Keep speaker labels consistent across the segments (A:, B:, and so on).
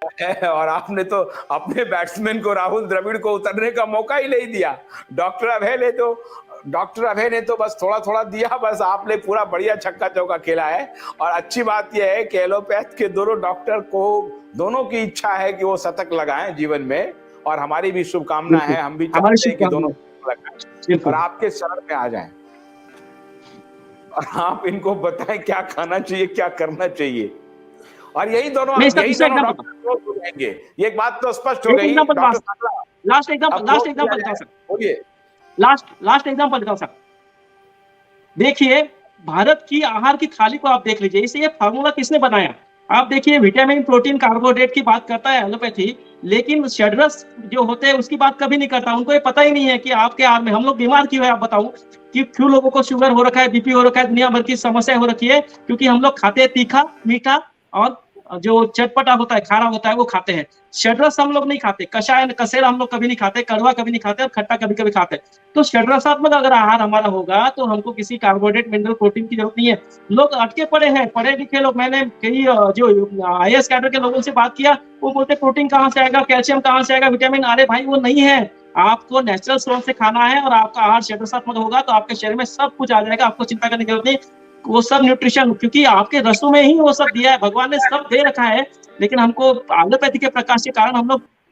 A: है और आपने तो अपने बैट्समैन को, राहुल द्रविड़ को उतरने का मौका ही नहीं दिया। डॉक्टर अभय ने तो बस थोड़ा थोड़ा दिया, बस आपने पूरा बढ़िया छक्का चौका खेला है। और अच्छी बात यह है कि एलोपैथ के दोनों डॉक्टर को, दोनों की इच्छा है कि वो शतक लगाएं जीवन में, और हमारी भी शुभकामना
B: बिल्कुल,
A: है, हम भी
B: हमारी
A: चाहते हैं कि दोनों
B: शुभकामनाएं।
A: लगाएं और
B: बिल्कुल।
A: आपके शरण में आ जाएं और आप इनको बताएं क्या खाना चाहिए, क्या करना चाहिए। और यही
B: मैं
A: दोनों
B: इसका दूसरा एग्जांपल
A: डॉक्टर क्लोज हो जाएंगे। ये एक बात तो स्पष्ट हो
B: एक
A: गई
B: एग्जांपल
A: डॉक्टर साहब। अब
B: लास्ट
A: क्लोज किया
B: एग्जांपल बताओ
A: जाए,
B: सर।
A: बोलिए।
B: लास्ट एग्जांपल बताओ सर। देखिए, भारत की आहार की थाली को आप देख लीजिए, इसे ये फार्मूला किसने बनाया? आप देखिए, विटामिन, प्रोटीन, कार्बोहाइड्रेट की बात करता है एलोपैथी, लेकिन षड्रस जो होते हैं उसकी बात कभी नहीं करता। उनको ये पता ही नहीं है कि आपके आहार में हम लोग बीमार क्यों है। आप बताओ कि क्यों लोगों को शुगर हो रखा है, बीपी हो रखा है, दुनिया भर की समस्या हो रखी है, क्योंकि हम लोग खाते हैं तीखा, मीठा और जो चटपटा होता है, खारा होता है, वो खाते हैं। षड्रस हम लोग नहीं खाते, कषाय कसेरा हम लोग कभी नहीं खाते, कड़वा कभी नहीं खाते और खट्टा कभी कभी खाते। तो षड्रसात्मक अगर आहार हमारा होगा तो हमको किसी कार्बोहाइड्रेट, मिनरल, प्रोटीन की जरूरत नहीं है। लोग अटके पड़े हैं, पढ़े लिखे लोग। मैंने कई जो आईएएस कैडर के लोगों से बात किया, वो बोलते प्रोटीन कहाँ से आएगा, कैल्शियम कहाँ से आएगा, विटामिन। अरे भाई, वो नहीं है। आपको नेचुरल सोर्स से खाना है और आपका आहार षड्रसात्मक होगा तो आपके शरीर में सब कुछ आ जाएगा, आपको चिंता करने की जरूरत नहीं। वो सब न्यूट्रिशन, क्योंकि आपके रसों में ही वो सब दिया है, भगवान ने सब दे रखा है। लेकिन हमको एलोपैथी के प्रकाश के कारण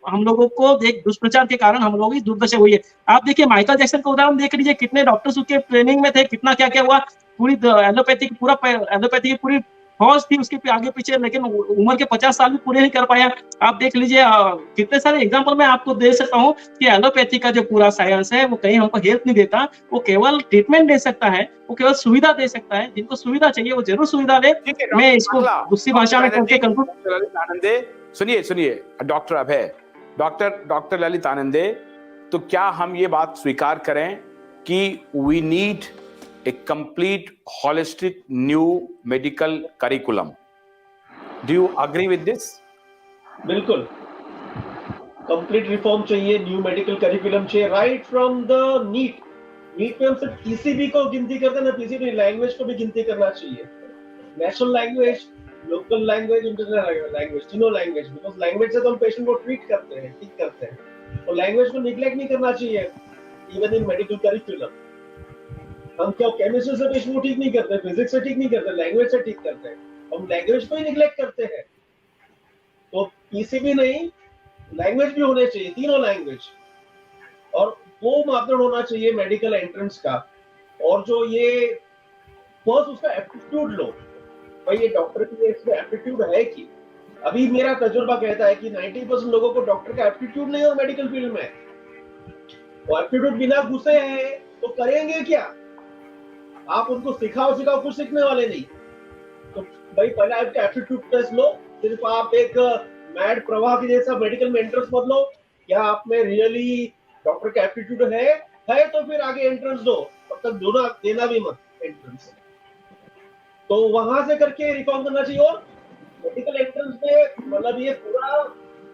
B: हम लोगों को एक दुष्प्रचार के कारण हम लोग की दुर्दशा हुई है। आप देखिए, माइकल जैक्सन का उदाहरण देख लीजिए, कितने डॉक्टर्स उसके ट्रेनिंग में थे, कितना क्या क्या हुआ। पूरी एलोपैथी की पूरी फौज थी उसके आगे पीछे, लेकिन उम्र के 50 साल भी पूरे नहीं कर पाया। आप देख लीजिए, कितने सारे एग्जाम्पल मैं आपको दे सकता हूँ कि एलोपैथी का जो पूरा साइंस है वो कहीं हमको हेल्प नहीं देता। वो केवल ट्रीटमेंट दे सकता है, वो केवल सुविधा दे सकता है। जिनको सुविधा चाहिए वो जरूर सुविधा ले।
A: ठीक है
B: मैं
A: डॉक्टर
B: इसको
A: शुक्ला,
B: दूसरी भाषा में करके कंक्लूड।
A: डॉक्टर ललित आनंदे, सुनिए सुनिए डॉक्टर अभय, डॉक्टर ललित आनंदे, तो क्या हम ये बात स्वीकार करें कि we need a complete holistic new medical curriculum? Do you agree with this?
C: बिल्कुल, कंप्लीट रिफॉर्म चाहिए, न्यू मेडिकल करिकुलम चाहिए, राइट फ्रॉम द नीट में हम सिर्फ पीसीबी को गिनती करते हैं ना, पीसीबी लैंग्वेज को भी गिनती करना चाहिए। National language, local language, international language, तीनों लैंग्वेज, बिकॉज लैंग्वेज से तो हम पेशेंट को ट्रीट करते हैं, ठीक करते हैं, तो लैंग्वेज को निग्लेक्ट नहीं करना चाहिए इवन इन मेडिकल करिकुलम। हम क्या केमिस्ट्री से पेशेंट को ठीक नहीं करते, फिजिक्स से ठीक नहीं करते, लैंग्वेज से ठीक करते हैं, हम लैंग्वेज को ही निग्लेक्ट करते हैं। तो पीसीबी नहीं, लैंग्वेज भी होने चाहिए, तीनों लैंग्वेज, और वो मापदंड होना चाहिए मेडिकल एंट्रेंस का। और जो ये फर्स्ट उसका एप्टीट्यूड लो, भाई ये डॉक्टर की इसमें एप्टीट्यूड है कि, अभी मेरा तजुर्बा कहता है कि 90% लोगों को डॉक्टर का एप्टीट्यूड नहीं है मेडिकल फील्ड में। और एप्टीट्यूड बिना घुसे हैं तो करेंगे क्या? आप उनको सिखाओ कुछ सीखने वाले नहीं। तो भाई पहले आपका एप्टीट्यूड टेस्ट लो, सिर्फ आप एक मैड प्रवाह के जैसा मेडिकल में एंट्रेंस मत लो। क्या आप में रियली डॉक्टर का एप्टीट्यूड है तो फिर आगे एंट्रेंस दो, तब तक देना भी मत एंट्रेंस। तो वहां से करके रिफॉर्म करना चाहिए। और मेडिकल एंट्रेंस में मतलब ये पूरा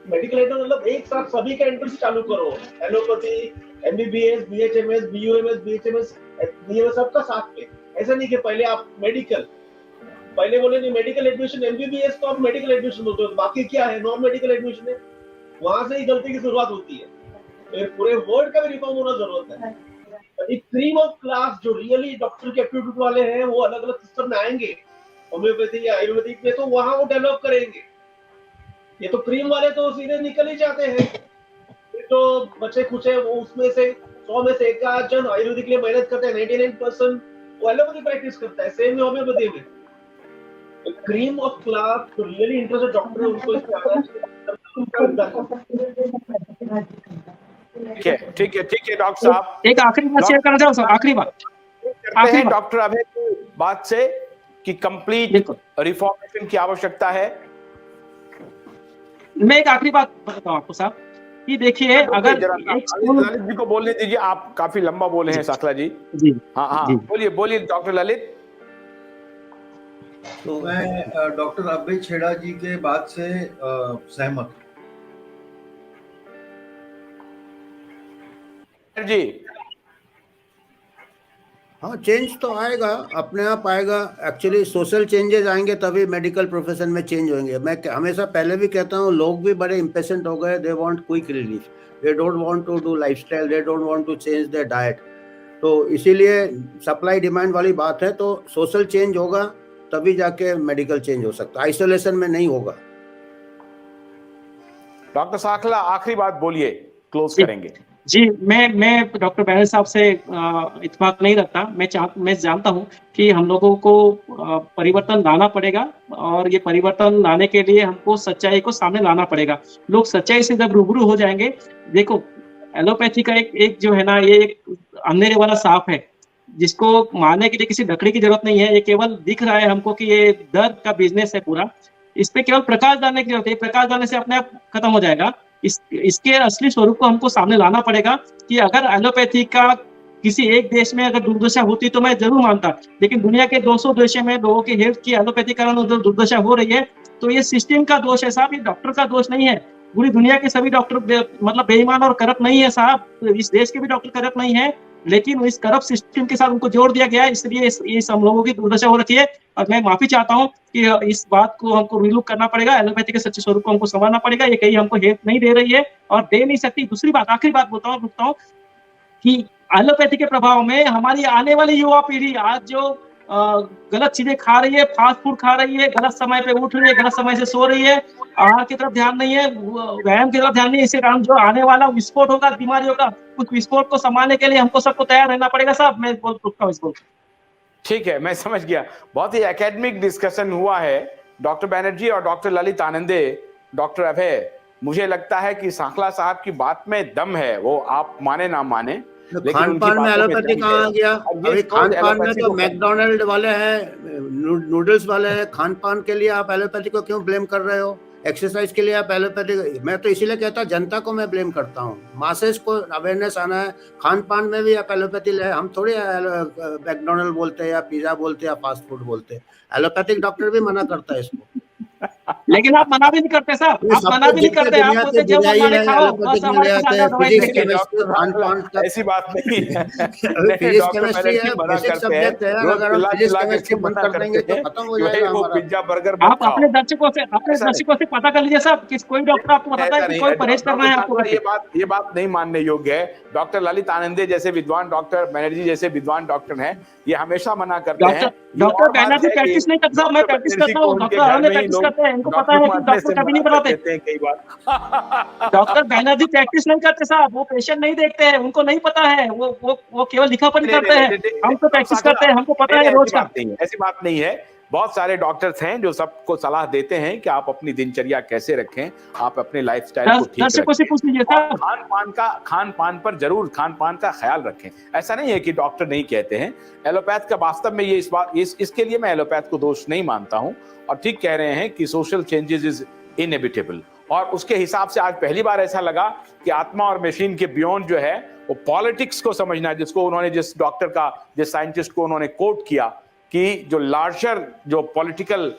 C: मेडिकल एंट्रेंस मतलब एक साथ सभी का एंट्रेंस चालू करो, allopathy, MBBS, BHMS, BUMS, BHMS, BMS सबका साथ में। ऐसा नहीं कि पहले आप मेडिकल, पहले बोले नहीं मेडिकल एडमिशन एमबीबीएस, तो आप मेडिकल एडमिशन बोलते हो, बाकी क्या है नॉन मेडिकल एडमिशन है। वहां से ही गलती की शुरुआत होती है। तो पूरे वर्ल्ड का भी रिफॉर्म होना जरूरत है। क्रीम ऑफ क्लास जो रियली डॉक्टर के एप्टीट्यूड वाले हैं वो अलग अलग सिस्टम में आएंगे, होम्योपैथी या आयुर्वेदिक में, तो वहां वो डेवलप करेंगे। ये तो क्रीम वाले तो सीधे निकल ही जाते हैं, तो बच्चे कुछ है वो उसमें से 100 में से 1 जन आयुर्वेदिक के लिए मेहनत करते हैं, 99% वो एलोपैथी प्रैक्टिस करता है, सेम होम्योपैथी में। क्रीम ऑफ क्लास जो रियली इंटरेस्टेड डॉक्टर है उनको इसमें आना
A: चाहिए। ठीक है डॉक्टर साहब,
B: एक आखिरी बात शेयर करना चाहूँ, आखिरी बात
A: करते हैं डॉक्टर अभय की बात से कि कंप्लीट रिफॉर्मेशन की आवश्यकता है।
B: मैं एक आखिरी बात बताऊं आपको साहब कि देखिए, अगर
A: ललित जी को बोलने दीजिए, आप काफी लंबा बोले हैं साखला जी। हाँ बोलिए डॉक्टर ललित।
D: तो मैं डॉक्टर अभय छेड़ा जी के बात से सहमत
A: जी।
D: हाँ, चेंज तो आएगा, अपने आप आएगा। एक्चुअली सोशल चेंजेस आएंगे तभी मेडिकल प्रोफेशन में चेंज होंगे। मैं हमेशा पहले भी कहता हूँ, लोग भी बड़े इम्पेशेंट हो गए, they want quick relief, they don't want to do lifestyle, they don't want to change their diet. तो इसीलिए सप्लाई डिमांड वाली बात है। तो सोशल चेंज होगा तभी जाके मेडिकल चेंज हो सकता है, आइसोलेशन में नहीं होगा।
A: डॉक्टर साखला, आखिरी बात बोलिए, क्लोज
B: जी
A: करेंगे।
B: जी, मैं डॉक्टर बैनर्जी साहब से इत्तेफाक नहीं रखता। मैं जानता हूँ कि हम लोगों को परिवर्तन लाना पड़ेगा, और ये परिवर्तन लाने के लिए हमको सच्चाई को सामने लाना पड़ेगा। लोग सच्चाई से जब रूबरू हो जाएंगे, देखो एलोपैथी का एक जो है ना, ये एक अंधेरे वाला सांप है, जिसको मारने के लिए किसी लकड़ी की जरूरत नहीं है। ये केवल दिख रहा है हमको कि ये दर्द का बिजनेस है पूरा। इस पे केवल प्रकाश डालने की जरूरत है, प्रकाश डालने से अपने आप खत्म हो जाएगा। इसके असली स्वरूप को हमको सामने लाना पड़ेगा कि अगर एलोपैथी का किसी एक देश में अगर दुर्दशा होती तो मैं जरूर मानता, लेकिन दुनिया के 200 देशों में लोगों की हेल्थ की एलोपैथी कारण जो दुर्दशा हो रही है, तो ये सिस्टम का दोष है साहब, ये डॉक्टर का दोष नहीं है। पूरी दुनिया के सभी डॉक्टर मतलब बेईमान और करप्ट नहीं है साहब, इस देश के भी डॉक्टर करप्ट नहीं है, लेकिन इस करप्ट सिस्टम के साथ उनको जोड़ दिया गया है, इसलिए इस हम लोगों की दुर्दशा हो रखी है। और मैं माफी चाहता हूँ कि इस बात को हमको रिलूक करना पड़ेगा, एलोपैथी के सच्चे स्वरूप को हमको समझना पड़ेगा। ये कहीं हमको हेल्प नहीं दे रही है और दे नहीं सकती। दूसरी बात, आखिरी बात बोलता हूँ, रुकता हूँ, कि एलोपैथी के प्रभाव में हमारी आने वाली युवा पीढ़ी आज जो गलत चीजें खा रही है, फास्ट फूड खा रही है, गलत समय पे उठ रही है, गलत समय से सो रही है, आहार की तरफ ध्यान नहीं है, व्यायाम की तरफ ध्यान नहीं है, इसके कारण जो आने वाला विस्फोट होगा बीमारियों का, उस विस्फोट को संभालने के लिए हमको सबको तैयार रहना पड़ेगा साहब। मैं रुकता हूँ इसको।
A: ठीक है, मैं समझ गया। बहुत ही एकेडमिक डिस्कशन हुआ है डॉक्टर बैनर्जी और डॉक्टर ललित आनंदे, डॉक्टर अभय। मुझे लगता है कि सांखला साहब की बात में दम है, वो आप माने ना माने, लेकिन
D: खान
A: उनकी
D: पान में
A: बातों में
D: एलोपैथी
A: दम
D: कहाँ
A: है।
D: आ गया?
A: और ये
D: अभी खान
A: सोच
D: पान में
A: एलोपैथी
D: तो
A: को
D: मैकडोनल्ड वाले हैं, नूडल्स वाले हैं। खान पान के लिए आप एलोपैथी को क्यों ब्लेम कर रहे हो? एक्सरसाइज के लिए आप एलोपैथी, मैं तो इसीलिए कहता हूँ जनता को मैं ब्लेम करता हूँ। मासेस को अवेयरनेस आना है, खान पान में भी आप एलोपैथी ले। हम थोड़ी मैकडोनल्ड बोलते हैं या पिज्जा बोलते हैं या फास्ट फूड बोलते हैं, एलोपैथिक डॉक्टर भी मना करता है इसको।
B: लेकिन आप मना भी नहीं करते साहब, आप मना भी नहीं करते, आप बोलते जो मन माने खाओ, बस हमारे पास आ जाओ दवाई
D: फिजिक्स
B: लेके।
D: केमिस्ट्री खान पान का
A: ऐसी बात नहीं है।
D: अभी फिजिक्स
A: डॉक्टर
D: केमिस्ट्री
A: बैनर्जी
D: है,
A: मना
D: बेसिक
A: करते हैं,
D: सब्जेक्ट है।
A: रोज
D: अगर हम
A: चिल्ला
D: फिजिक्स
A: चिल्ला के
D: केमिस्ट्री
A: क्यों
D: बंद
A: मना
D: कर देंगे
A: करते
D: तो
A: हैं
D: खत्म हो
A: कि भाई
D: जाएगा
A: वो
D: हमारा।
A: पिज्जा बर्गर मत
B: आप
A: खाओ।
B: अपने दर्शकों से पता कर लीजिए साहब कि कोई डॉक्टर आपको बताता है
A: ऐसा
B: कि
A: नहीं
B: कोई
A: है
B: परहेज करना है आपको
A: डॉक्टर,
B: करके।
A: ये बात नहीं मानने योग्य है। डॉक्टर ललित आनंदे जैसे विद्वान, डॉक्टर बैनर्जी जैसे विद्वान डॉक्टर हैं, ये हमेशा मना करते हैं। ये
B: डॉक्टर
A: और बात
B: बैनर्जी
A: है कि
B: प्रैक्टिस नहीं करते साहब, मैं
A: डॉक्टर
B: प्रैक्टिस
A: बैनर्जी
B: करता
A: को
B: हूँ,
A: उनके
B: डॉक्टर
A: घर
B: अन्य
A: में ही
B: प्रैक्टिस
A: लोग
B: करते हैं, इनको पता है,
A: डॉक्टर
B: लेकिन
A: मारने
B: डॉक्टर
A: से
B: कभी
A: मना
B: नहीं
A: कर
B: बताते।
A: देते हैं कई बार।
B: डॉक्टर बैनर्जी प्रैक्टिस नहीं करते साहब, वो पेशेंट नहीं देखते हैं, उनको नहीं पता है, वो केवल लिखा पढ़ी
A: नहीं,
B: करते
A: नहीं,
B: हैं।
A: नहीं, नहीं,
B: हम तो
A: डॉक्टर
B: प्रैक्टिस
A: साखला,
B: करते हैं, हमको पता
A: नहीं,
B: है रोज
A: ऐसी
B: का।
A: बात नहीं है, ऐसी बात नहीं है। बहुत सारे डॉक्टर्स हैं जो सबको सलाह देते हैं कि आप अपनी दिनचर्या कैसे रखें, आप अपने लाइफस्टाइल को ठीक
B: दर्शकों से
A: रखें
B: पूछ लीजिए
A: और
B: साहब।
A: खान पान पर जरूर खान पान का ख्याल रखें। ऐसा नहीं है कि डॉक्टर नहीं कहते हैं। एलोपैथ का वास्तव में ये इसके लिए मैं एलोपैथ को दोष नहीं मानता हूं। और ठीक कह रहे हैं कि सोशल चेंजेस इज इनएविटेबल, और उसके हिसाब से आज पहली बार ऐसा लगा कि आत्मा और मशीन के बियॉन्ड जो है वो पॉलिटिक्स को समझना, जिसको उन्होंने, जिस डॉक्टर का, जिस साइंटिस्ट को उन्होंने कोट किया कि जो लार्जर जो पॉलिटिकल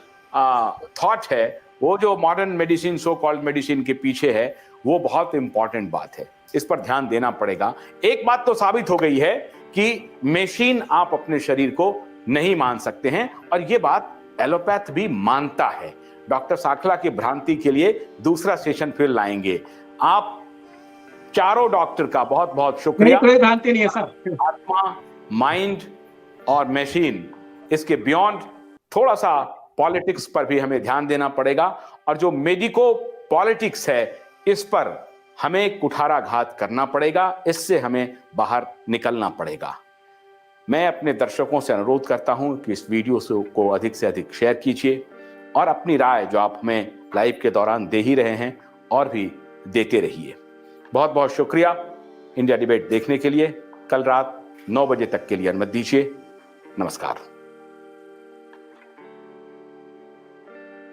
A: थॉट है, वो जो modern medicine, so called medicine के पीछे है, वो बहुत इंपॉर्टेंट बात है। इस पर ध्यान देना पड़ेगा। एक बात तो साबित हो गई है कि मशीन आप अपने शरीर को नहीं मान सकते हैं, और ये बात एलोपैथ भी मानता है। डॉक्टर साखला की भ्रांति के लिए दूसरा सेशन फिर लाएंगे। आप चारों डॉक्टर का बहुत बहुत शुक्रिया।
B: कोई भ्रांति नहीं है सर।
A: आत्मा, माइंड और मशीन, इसके बियॉन्ड थोड़ा सा पॉलिटिक्स पर भी हमें ध्यान देना पड़ेगा, और जो मेडिको पॉलिटिक्स है इस पर हमें कुठाराघात करना पड़ेगा, इससे हमें बाहर निकलना पड़ेगा। मैं अपने दर्शकों से अनुरोध करता हूं कि इस वीडियो को अधिक से अधिक शेयर कीजिए, और अपनी राय जो आप हमें लाइव के दौरान दे ही रहे हैं और भी देते रहिए। बहुत बहुत शुक्रिया इंडिया डिबेट देखने के लिए। कल रात 9 बजे तक के लिए अनुमति दीजिए। नमस्कार।